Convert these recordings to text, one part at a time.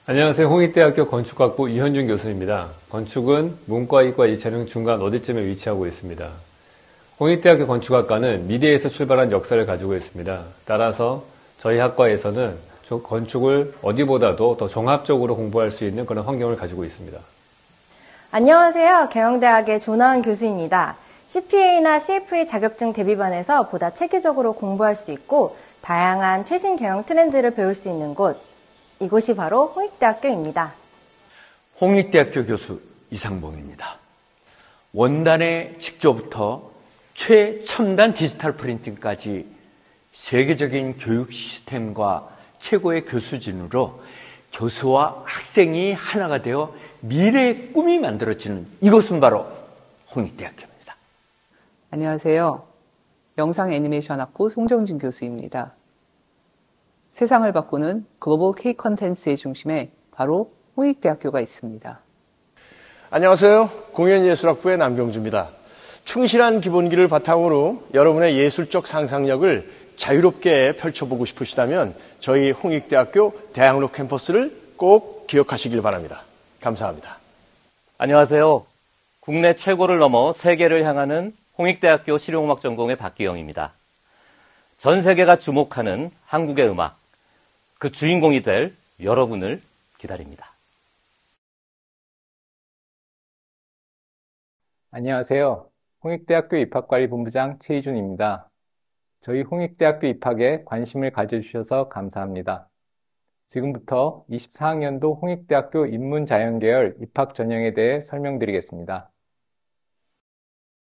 안녕하세요. 홍익대학교 건축학부 이현준 교수입니다. 건축은 문과, 이과, 이체능 중간 어디쯤에 위치하고 있습니다. 홍익대학교 건축학과는 미대에서 출발한 역사를 가지고 있습니다. 따라서 저희 학과에서는 건축을 어디보다도 더 종합적으로 공부할 수 있는 그런 환경을 가지고 있습니다. 안녕하세요. 경영대학의 조나은 교수입니다. CPA나 CFA 자격증 대비반에서 보다 체계적으로 공부할 수 있고 다양한 최신 경영 트렌드를 배울 수 있는 곳, 이곳이 바로 홍익대학교입니다. 홍익대학교 교수 이상봉입니다. 원단의 직조부터 최첨단 디지털 프린팅까지 세계적인 교육 시스템과 최고의 교수진으로 교수와 학생이 하나가 되어 미래의 꿈이 만들어지는 이곳은 바로 홍익대학교입니다. 안녕하세요. 영상 애니메이션 학부 송정진 교수입니다. 세상을 바꾸는 글로벌 K 컨텐츠의 중심에 바로 홍익대학교가 있습니다. 안녕하세요. 공연예술학부의 남경주입니다. 충실한 기본기를 바탕으로 여러분의 예술적 상상력을 자유롭게 펼쳐보고 싶으시다면 저희 홍익대학교 대학로 캠퍼스를 꼭 기억하시길 바랍니다. 감사합니다. 안녕하세요. 국내 최고를 넘어 세계를 향하는 홍익대학교 실용음악 전공의 박기영입니다. 전 세계가 주목하는 한국의 음악, 그 주인공이 될 여러분을 기다립니다. 안녕하세요. 홍익대학교 입학관리본부장 최희준입니다. 저희 홍익대학교 입학에 관심을 가져주셔서 감사합니다. 지금부터 24학년도 홍익대학교 인문자연계열 입학 전형에 대해 설명드리겠습니다.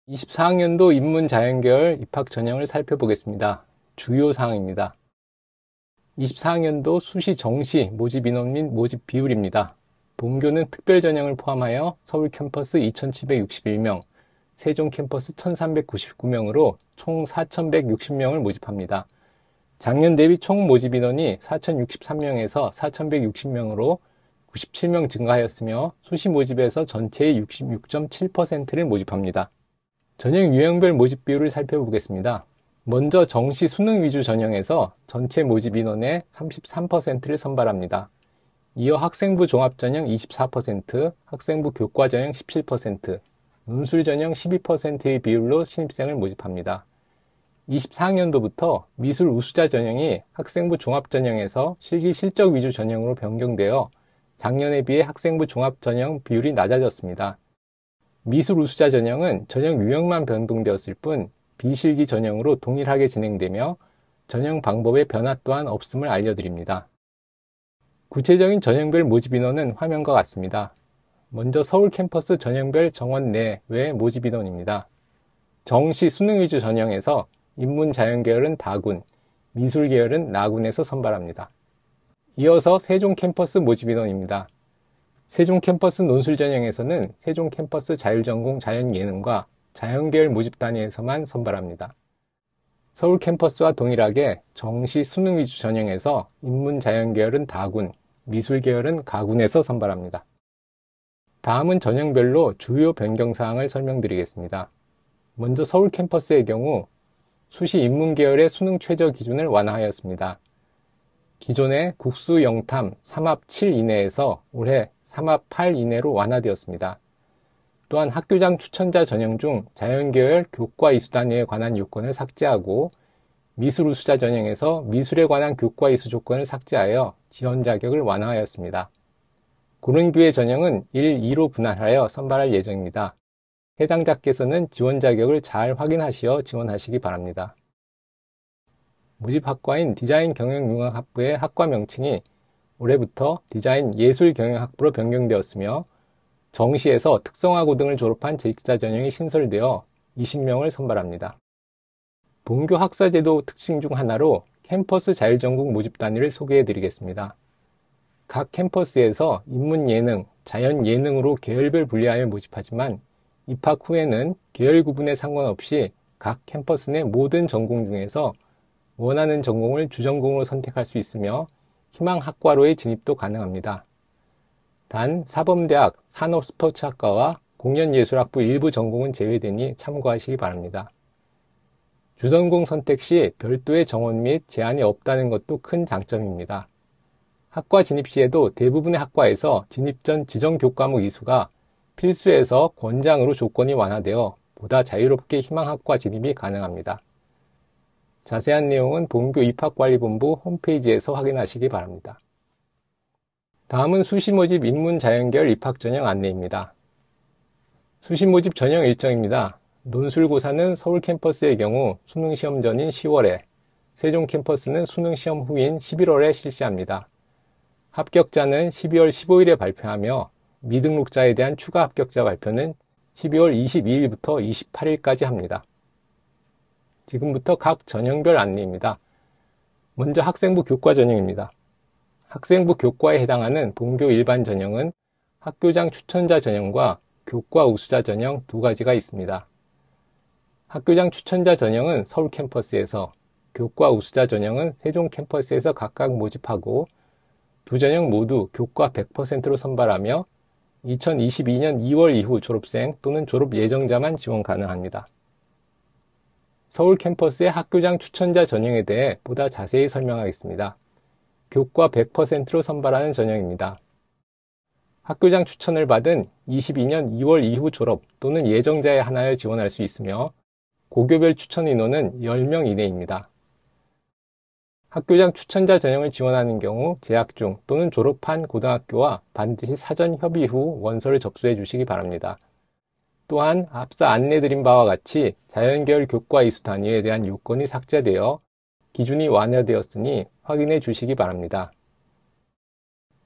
24학년도 인문자연계열 입학 전형을 살펴보겠습니다. 주요 사항입니다. 24학년도 수시 정시 모집 인원 및 모집 비율입니다. 본교는 특별 전형을 포함하여 서울 캠퍼스 2,761명, 세종 캠퍼스 1,399명으로 총 4,160명을 모집합니다. 작년 대비 총 모집 인원이 4,063명에서 4,160명으로 97명 증가하였으며 수시 모집에서 전체의 66.7%를 모집합니다. 전형 유형별 모집 비율을 살펴보겠습니다. 먼저 정시 수능 위주 전형에서 전체 모집 인원의 33%를 선발합니다. 이어 학생부 종합전형 24%, 학생부 교과전형 17%, 논술전형 12%의 비율로 신입생을 모집합니다. 24학년도부터 미술 우수자 전형이 학생부 종합전형에서 실기 실적 위주 전형으로 변경되어 작년에 비해 학생부 종합전형 비율이 낮아졌습니다. 미술 우수자 전형은 전형 유형만 변동되었을 뿐 비실기 전형으로 동일하게 진행되며 전형 방법의 변화 또한 없음을 알려드립니다. 구체적인 전형별 모집 인원은 화면과 같습니다. 먼저 서울 캠퍼스 전형별 정원 내외 모집 인원입니다. 정시 수능 위주 전형에서 인문자연계열은 다군, 미술계열은 나군에서 선발합니다. 이어서 세종 캠퍼스 모집 인원입니다. 세종 캠퍼스 논술 전형에서는 세종 캠퍼스 자율전공 자연예능과 자연계열 모집 단위에서만 선발합니다. 서울 캠퍼스와 동일하게 정시 수능 위주 전형에서 인문자연계열은 다군, 미술계열은 가군에서 선발합니다. 다음은 전형별로 주요 변경사항을 설명드리겠습니다. 먼저 서울 캠퍼스의 경우 수시 인문계열의 수능 최저 기준을 완화하였습니다. 기존의 국수 영탐 3합 7 이내에서 올해 3합 8 이내로 완화되었습니다. 또한 학교장 추천자 전형 중 자연계열 교과 이수 단위에 관한 요건을 삭제하고 미술 우수자 전형에서 미술에 관한 교과 이수 조건을 삭제하여 지원 자격을 완화하였습니다. 고른교의 전형은 1, 2로 분할하여 선발할 예정입니다. 해당자께서는 지원 자격을 잘 확인하시어 지원하시기 바랍니다. 모집 학과인 디자인경영융합학부의 학과 명칭이 올해부터 디자인예술경영학부로 변경되었으며 정시에서 특성화고등을 졸업한 재직자 전형이 신설되어 20명을 선발합니다. 본교 학사제도 특징 중 하나로 캠퍼스 자율전공 모집 단위를 소개해드리겠습니다. 각 캠퍼스에서 인문예능, 자연예능으로 계열별 분리하여 모집하지만 입학 후에는 계열 구분에 상관없이 각 캠퍼스 내 모든 전공 중에서 원하는 전공을 주전공으로 선택할 수 있으며 희망 학과로의 진입도 가능합니다. 단 사범대학 산업스포츠학과와 공연예술학부 일부 전공은 제외되니 참고하시기 바랍니다. 주전공 선택 시 별도의 정원 및 제한이 없다는 것도 큰 장점입니다. 학과 진입 시에도 대부분의 학과에서 진입 전 지정 교과목 이수가 필수에서 권장으로 조건이 완화되어 보다 자유롭게 희망학과 진입이 가능합니다. 자세한 내용은 본교 입학관리본부 홈페이지에서 확인하시기 바랍니다. 다음은 수시모집 인문자연계열 입학전형 안내입니다. 수시모집 전형 일정입니다. 논술고사는 서울 캠퍼스의 경우 수능시험 전인 10월에, 세종 캠퍼스는 수능시험 후인 11월에 실시합니다. 합격자는 12월 15일에 발표하며 미등록자에 대한 추가 합격자 발표는 12월 22일부터 28일까지 합니다. 지금부터 각 전형별 안내입니다. 먼저 학생부 교과 전형입니다. 학생부 교과에 해당하는 본교 일반 전형은 학교장 추천자 전형과 교과 우수자 전형 두 가지가 있습니다. 학교장 추천자 전형은 서울 캠퍼스에서, 교과 우수자 전형은 세종 캠퍼스에서 각각 모집하고 두 전형 모두 교과 100%로 선발하며 2022년 2월 이후 졸업생 또는 졸업 예정자만 지원 가능합니다. 서울 캠퍼스의 학교장 추천자 전형에 대해 보다 자세히 설명하겠습니다. 교과 100%로 선발하는 전형입니다. 학교장 추천을 받은 22년 2월 이후 졸업 또는 예정자에 한하여 지원할 수 있으며 고교별 추천 인원은 10명 이내입니다. 학교장 추천자 전형을 지원하는 경우 재학 중 또는 졸업한 고등학교와 반드시 사전 협의 후 원서를 접수해 주시기 바랍니다. 또한 앞서 안내드린 바와 같이 자연계열 교과 이수 단위에 대한 요건이 삭제되어 기준이 완화되었으니 확인해 주시기 바랍니다.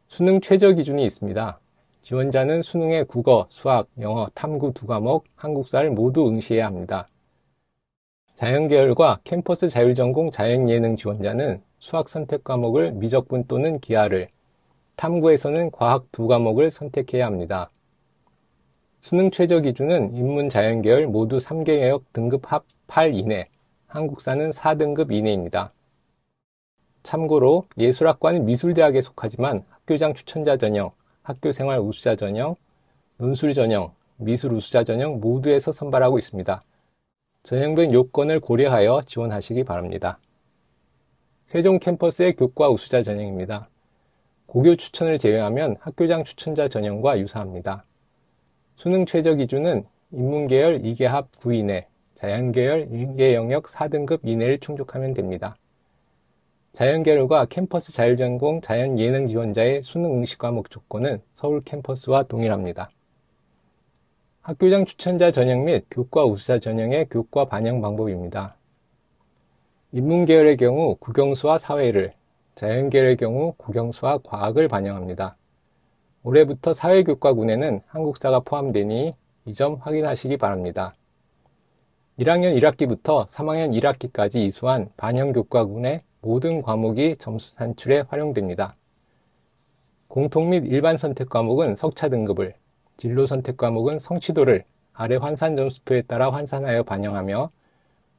수능 최저 기준이 있습니다. 지원자는 수능의 국어, 수학, 영어, 탐구 두 과목, 한국사를 모두 응시해야 합니다. 자연계열과 캠퍼스 자율전공 자연예능 지원자는 수학 선택 과목을 미적분 또는 기하를, 탐구에서는 과학 두 과목을 선택해야 합니다. 수능 최저 기준은 인문자연계열 모두 3개역 등급 합 8 이내, 한국사는 4등급 이내입니다. 참고로 예술학과는 미술대학에 속하지만 학교장 추천자 전형, 학교생활 우수자 전형, 논술 전형, 미술 우수자 전형 모두에서 선발하고 있습니다. 전형별 요건을 고려하여 지원하시기 바랍니다. 세종 캠퍼스의 교과 우수자 전형입니다. 고교 추천을 제외하면 학교장 추천자 전형과 유사합니다. 수능 최저 기준은 인문계열 2개 합 9 이내, 자연계열 1개 영역 4등급 이내를 충족하면 됩니다. 자연계열과 캠퍼스 자율전공 자연예능 지원자의 수능 응시 과목 조건은 서울 캠퍼스와 동일합니다. 학교장 추천자 전형 및 교과 우수자 전형의 교과 반영 방법입니다. 인문계열의 경우 국영수와 사회를, 자연계열의 경우 국영수와 과학을 반영합니다. 올해부터 사회교과군에는 한국사가 포함되니 이 점 확인하시기 바랍니다. 1학년 1학기부터 3학년 1학기까지 이수한 반영교과군의 모든 과목이 점수 산출에 활용됩니다. 공통 및 일반 선택 과목은 석차 등급을, 진로 선택 과목은 성취도를 아래 환산 점수표에 따라 환산하여 반영하며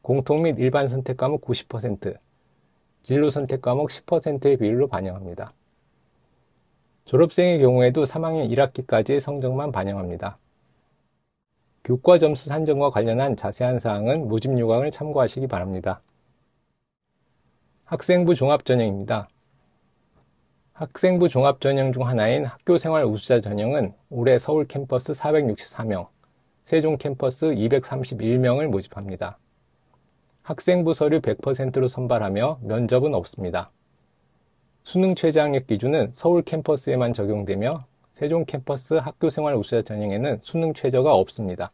공통 및 일반 선택 과목 90%, 진로 선택 과목 10%의 비율로 반영합니다. 졸업생의 경우에도 3학년 1학기까지의 성적만 반영합니다. 교과 점수 산정과 관련한 자세한 사항은 모집 요강을 참고하시기 바랍니다. 학생부 종합전형입니다. 학생부 종합전형 중 하나인 학교생활 우수자 전형은 올해 서울 캠퍼스 464명, 세종 캠퍼스 231명을 모집합니다. 학생부 서류 100%로 선발하며 면접은 없습니다. 수능 최저학력 기준은 서울 캠퍼스에만 적용되며 세종 캠퍼스 학교생활 우수자 전형에는 수능 최저가 없습니다.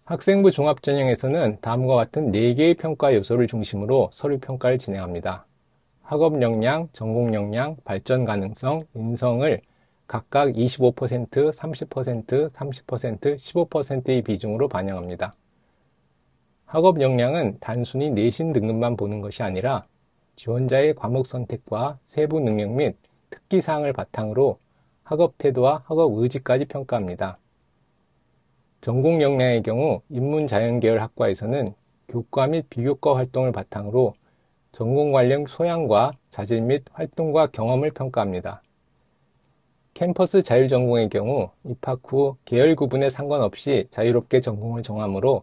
학생부 종합전형에서는 다음과 같은 4개의 평가 요소를 중심으로 서류 평가를 진행합니다. 학업 역량, 전공 역량, 발전 가능성, 인성을 각각 25%, 30%, 30%, 15%의 비중으로 반영합니다. 학업 역량은 단순히 내신 등급만 보는 것이 아니라 지원자의 과목 선택과 세부 능력 및 특기사항을 바탕으로 학업 태도와 학업 의지까지 평가합니다. 전공 역량의 경우 인문자연계열 학과에서는 교과 및 비교과 활동을 바탕으로 전공 관련 소양과 자질 및 활동과 경험을 평가합니다. 캠퍼스 자율전공의 경우 입학 후 계열 구분에 상관없이 자유롭게 전공을 정하므로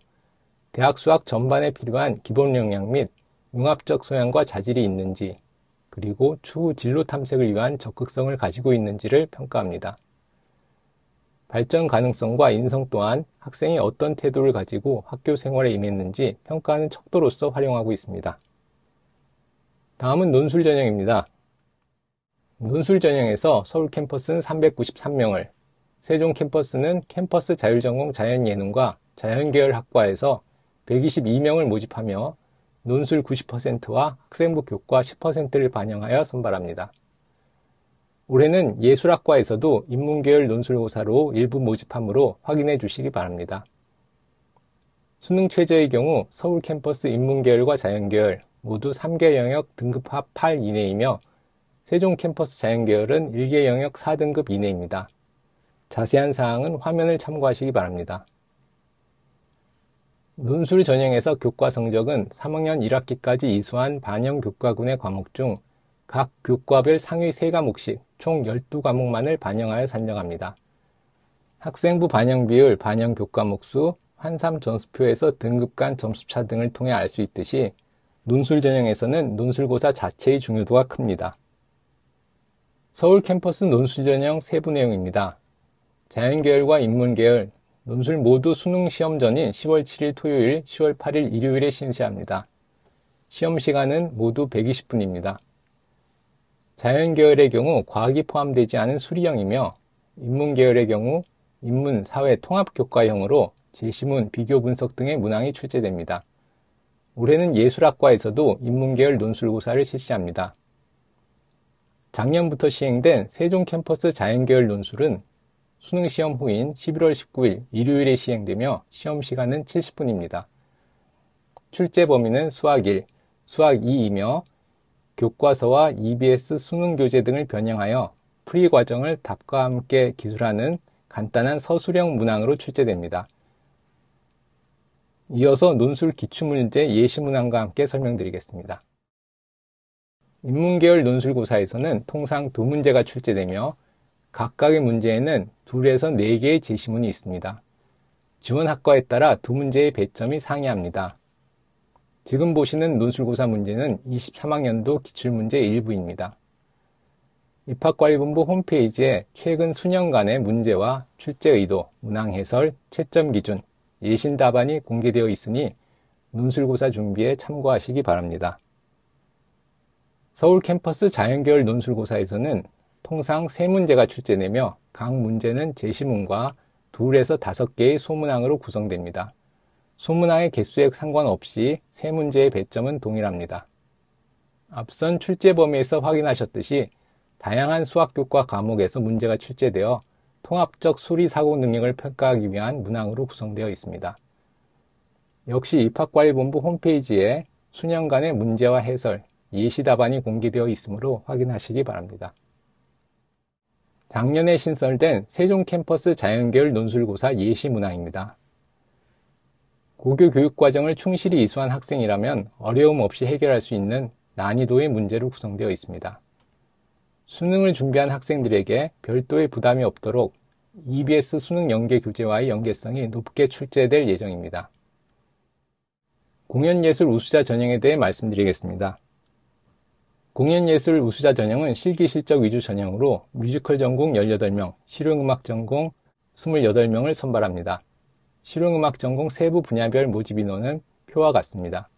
대학 수학 전반에 필요한 기본 역량 및 융합적 소양과 자질이 있는지, 그리고 추후 진로 탐색을 위한 적극성을 가지고 있는지를 평가합니다. 발전 가능성과 인성 또한 학생이 어떤 태도를 가지고 학교 생활에 임했는지 평가하는 척도로서 활용하고 있습니다. 다음은 논술 전형입니다. 논술 전형에서 서울 캠퍼스는 393명을, 세종 캠퍼스는 캠퍼스 자율전공 자연예능과 자연계열 학과에서 122명을 모집하며 논술 90%와 학생부 교과 10%를 반영하여 선발합니다. 올해는 예술학과에서도 인문계열 논술고사로 일부 모집하므로 확인해 주시기 바랍니다. 수능 최저의 경우 서울 캠퍼스 인문계열과 자연계열 모두 3개 영역 등급합 8 이내이며 세종 캠퍼스 자연계열은 1개 영역 4등급 이내입니다. 자세한 사항은 화면을 참고하시기 바랍니다. 논술 전형에서 교과 성적은 3학년 1학기까지 이수한 반영 교과군의 과목 중 각 교과별 상위 3과목씩 총 12과목만을 반영하여 산정합니다. 학생부 반영 비율, 반영 교과목 수, 환삼 점수표에서 등급 간 점수차 등을 통해 알 수 있듯이 논술 전형에서는 논술고사 자체의 중요도가 큽니다. 서울 캠퍼스 논술 전형 세부 내용입니다. 자연계열과 인문계열, 논술 모두 수능 시험 전인 10월 7일 토요일, 10월 8일 일요일에 신시합니다. 시험 시간은 모두 120분입니다. 자연계열의 경우 과학이 포함되지 않은 수리형이며 인문계열의 경우 인문, 사회, 통합교과형으로 제시문, 비교 분석 등의 문항이 출제됩니다. 올해는 예술학과에서도 인문계열 논술고사를 실시합니다. 작년부터 시행된 세종 캠퍼스 자연계열 논술은 수능 시험 후인 11월 19일 일요일에 시행되며 시험 시간은 70분입니다. 출제 범위는 수학 1, 수학 2이며 교과서와 EBS 수능 교재 등을 변형하여 풀이 과정을 답과 함께 기술하는 간단한 서술형 문항으로 출제됩니다. 이어서 논술 기출문제 예시 문항과 함께 설명드리겠습니다. 인문계열 논술고사에서는 통상 2문제가 출제되며 각각의 문제에는 2에서 4개의 제시문이 있습니다. 지원 학과에 따라 2문제의 배점이 상이합니다. 지금 보시는 논술고사 문제는 23학년도 기출문제 일부입니다. 입학관리본부 홈페이지에 최근 수년간의 문제와 출제 의도, 문항 해설, 채점 기준, 예신 답안이 공개되어 있으니 논술고사 준비에 참고하시기 바랍니다. 서울 캠퍼스 자연계열 논술고사에서는 통상 3문제가 출제되며 각 문제는 제시문과 2에서 5개의 소문항으로 구성됩니다. 소문항의 개수에 상관없이 3문제의 배점은 동일합니다. 앞선 출제 범위에서 확인하셨듯이 다양한 수학교과 과목에서 문제가 출제되어 통합적 수리 사고 능력을 평가하기 위한 문항으로 구성되어 있습니다. 역시 입학관리본부 홈페이지에 수년간의 문제와 해설, 예시 답안이 공개되어 있으므로 확인하시기 바랍니다. 작년에 신설된 세종 캠퍼스 자연계열 논술고사 예시 문항입니다. 고교 교육과정을 충실히 이수한 학생이라면 어려움 없이 해결할 수 있는 난이도의 문제로 구성되어 있습니다. 수능을 준비한 학생들에게 별도의 부담이 없도록 EBS 수능 연계 교재와의 연계성이 높게 출제될 예정입니다. 공연예술 우수자 전형에 대해 말씀드리겠습니다. 공연예술 우수자 전형은 실기실적 위주 전형으로 뮤지컬 전공 18명, 실용음악 전공 28명을 선발합니다. 실용음악 전공 세부 분야별 모집 인원은 표와 같습니다.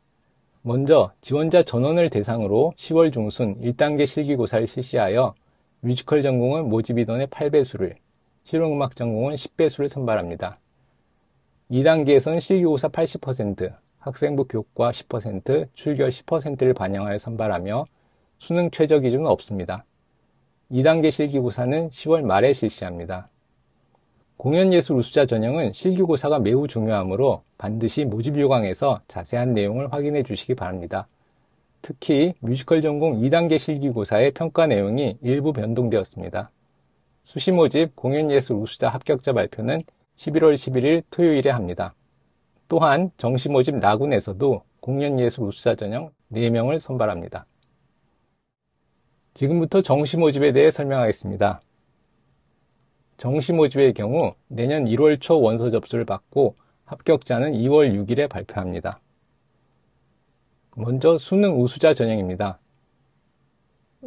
먼저 지원자 전원을 대상으로 10월 중순 1단계 실기고사를 실시하여 뮤지컬 전공은 모집 인원의 8배수를, 실용음악 전공은 10배수를 선발합니다. 2단계에서는 실기고사 80%, 학생부 교과 10%, 출결 10%를 반영하여 선발하며 수능 최저 기준은 없습니다. 2단계 실기고사는 10월 말에 실시합니다. 공연예술 우수자 전형은 실기고사가 매우 중요하므로 반드시 모집 요강에서 자세한 내용을 확인해 주시기 바랍니다. 특히 뮤지컬 전공 2단계 실기고사의 평가 내용이 일부 변동되었습니다. 수시 모집 공연예술 우수자 합격자 발표는 11월 11일 토요일에 합니다. 또한 정시 모집 나군에서도 공연예술 우수자 전형 4명을 선발합니다. 지금부터 정시 모집에 대해 설명하겠습니다. 정시 모집의 경우 내년 1월 초 원서 접수를 받고 합격자는 2월 6일에 발표합니다. 먼저 수능 우수자 전형입니다.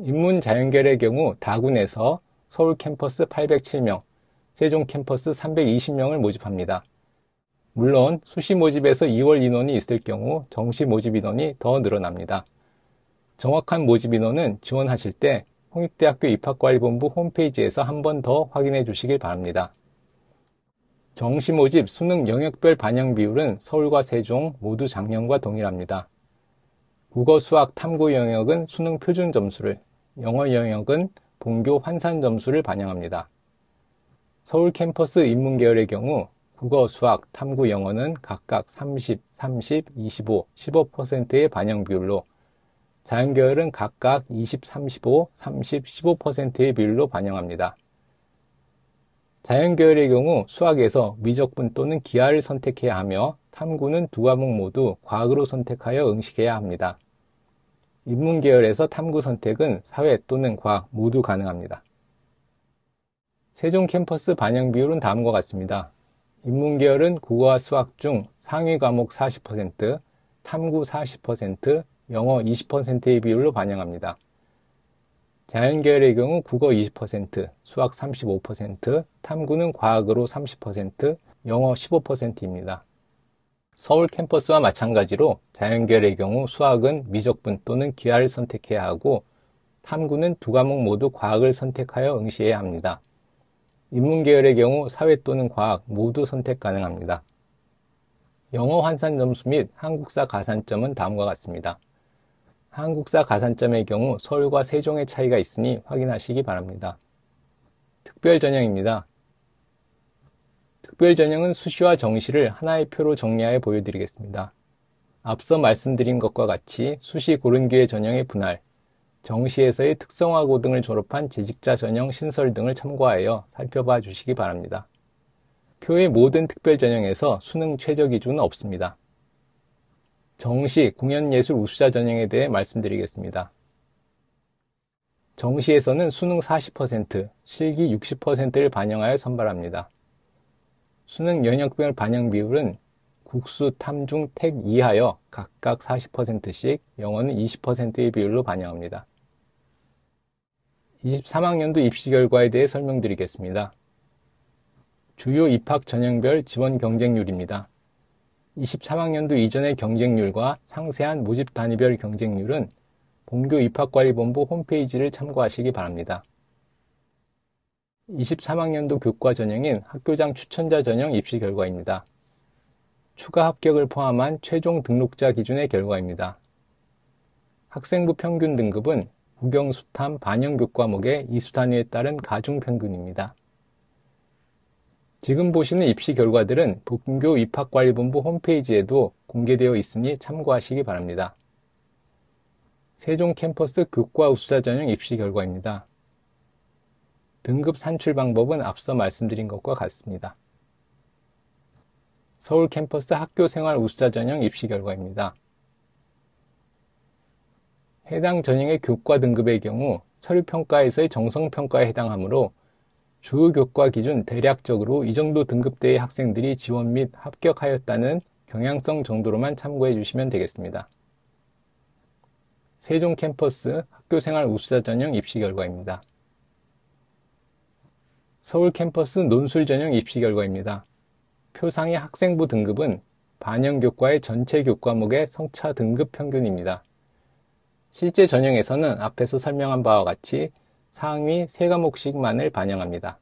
인문 자연계열의 경우 다군에서 서울 캠퍼스 807명, 세종 캠퍼스 320명을 모집합니다. 물론 수시 모집에서 2월 인원이 있을 경우 정시 모집 인원이 더 늘어납니다. 정확한 모집 인원은 지원하실 때 홍익대학교 입학관리본부 홈페이지에서 한 번 더 확인해 주시길 바랍니다. 정시 모집 수능 영역별 반영 비율은 서울과 세종 모두 작년과 동일합니다. 국어, 수학, 탐구 영역은 수능 표준 점수를, 영어 영역은 본교 환산 점수를 반영합니다. 서울 캠퍼스 인문계열의 경우 국어, 수학, 탐구, 영어는 각각 30, 30, 25, 15%의 반영 비율로, 자연계열은 각각 20, 35, 30, 15%의 비율로 반영합니다. 자연계열의 경우 수학에서 미적분 또는 기하를 선택해야 하며 탐구는 두 과목 모두 과학으로 선택하여 응시해야 합니다. 인문계열에서 탐구 선택은 사회 또는 과학 모두 가능합니다. 세종 캠퍼스 반영 비율은 다음과 같습니다. 인문계열은 국어와 수학 중 상위 과목 40%, 탐구 40%, 영어 20%의 비율로 반영합니다. 자연계열의 경우 국어 20%, 수학 35%, 탐구는 과학으로 30%, 영어 15%입니다. 서울 캠퍼스와 마찬가지로 자연계열의 경우 수학은 미적분 또는 기하를 선택해야 하고 탐구는 두 과목 모두 과학을 선택하여 응시해야 합니다. 인문계열의 경우 사회 또는 과학 모두 선택 가능합니다. 영어 환산 점수 및 한국사 가산점은 다음과 같습니다. 한국사 가산점의 경우 서울과 세종의 차이가 있으니 확인하시기 바랍니다. 특별전형입니다. 특별전형은 수시와 정시를 하나의 표로 정리하여 보여드리겠습니다. 앞서 말씀드린 것과 같이 수시 고른기회 전형의 분할, 정시에서의 특성화고 등을 졸업한 재직자 전형 신설 등을 참고하여 살펴봐 주시기 바랍니다. 표의 모든 특별전형에서 수능 최저 기준은 없습니다. 정시 공연예술 우수자 전형에 대해 말씀드리겠습니다. 정시에서는 수능 40%, 실기 60%를 반영하여 선발합니다. 수능 영역별 반영 비율은 국수, 탐중, 택 이하여 각각 40%씩, 영어는 20%의 비율로 반영합니다. 23학년도 입시 결과에 대해 설명드리겠습니다. 주요 입학 전형별 지원 경쟁률입니다. 23학년도 이전의 경쟁률과 상세한 모집 단위별 경쟁률은 본교 입학관리본부 홈페이지를 참고하시기 바랍니다. 23학년도 교과 전형인 학교장 추천자 전형 입시 결과입니다. 추가 합격을 포함한 최종 등록자 기준의 결과입니다. 학생부 평균 등급은 국영, 수탐, 반영 교과목의 이수 단위에 따른 가중평균입니다. 지금 보시는 입시 결과들은 본교 입학관리본부 홈페이지에도 공개되어 있으니 참고하시기 바랍니다. 세종 캠퍼스 교과 우수자 전형 입시 결과입니다. 등급 산출 방법은 앞서 말씀드린 것과 같습니다. 서울 캠퍼스 학교생활 우수자 전형 입시 결과입니다. 해당 전형의 교과 등급의 경우 서류평가에서의 정성평가에 해당하므로 주요 교과 기준 대략적으로 이 정도 등급대의 학생들이 지원 및 합격하였다는 경향성 정도로만 참고해 주시면 되겠습니다. 세종 캠퍼스 학교생활 우수자 전형 입시 결과입니다. 서울 캠퍼스 논술 전형 입시 결과입니다. 표상의 학생부 등급은 반영 교과의 전체 교과목의 성차 등급 평균입니다. 실제 전형에서는 앞에서 설명한 바와 같이 상위 3과목씩만을 반영합니다.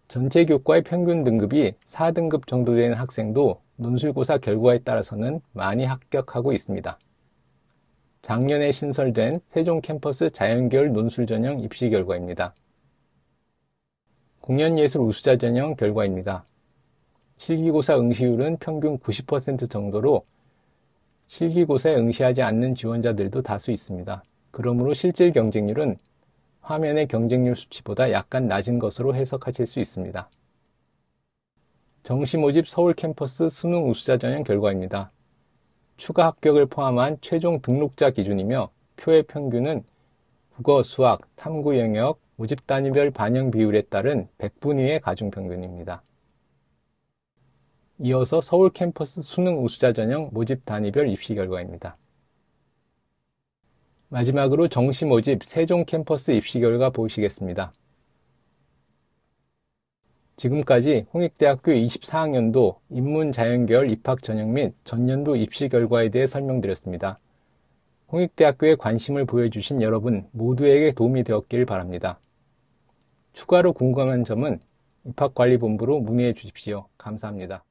전체 교과의 평균 등급이 4등급 정도 되는 학생도 논술고사 결과에 따라서는 많이 합격하고 있습니다. 작년에 신설된 세종 캠퍼스 자연계열 논술 전형 입시 결과입니다. 공연예술 우수자 전형 결과입니다. 실기고사 응시율은 평균 90% 정도로 실기고사에 응시하지 않는 지원자들도 다수 있습니다. 그러므로 실질 경쟁률은 화면의 경쟁률 수치보다 약간 낮은 것으로 해석하실 수 있습니다. 정시 모집 서울 캠퍼스 수능 우수자 전형 결과입니다. 추가 합격을 포함한 최종 등록자 기준이며 표의 평균은 국어, 수학, 탐구 영역, 모집 단위별 반영 비율에 따른 100분위의 가중평균입니다. 이어서 서울 캠퍼스 수능 우수자 전형 모집 단위별 입시 결과입니다. 마지막으로 정시 모집 세종 캠퍼스 입시 결과 보시겠습니다. 지금까지 홍익대학교 24학년도 인문자연계열 입학 전형 및 전년도 입시 결과에 대해 설명드렸습니다. 홍익대학교에 관심을 보여주신 여러분 모두에게 도움이 되었길 바랍니다. 추가로 궁금한 점은 입학관리본부로 문의해 주십시오. 감사합니다.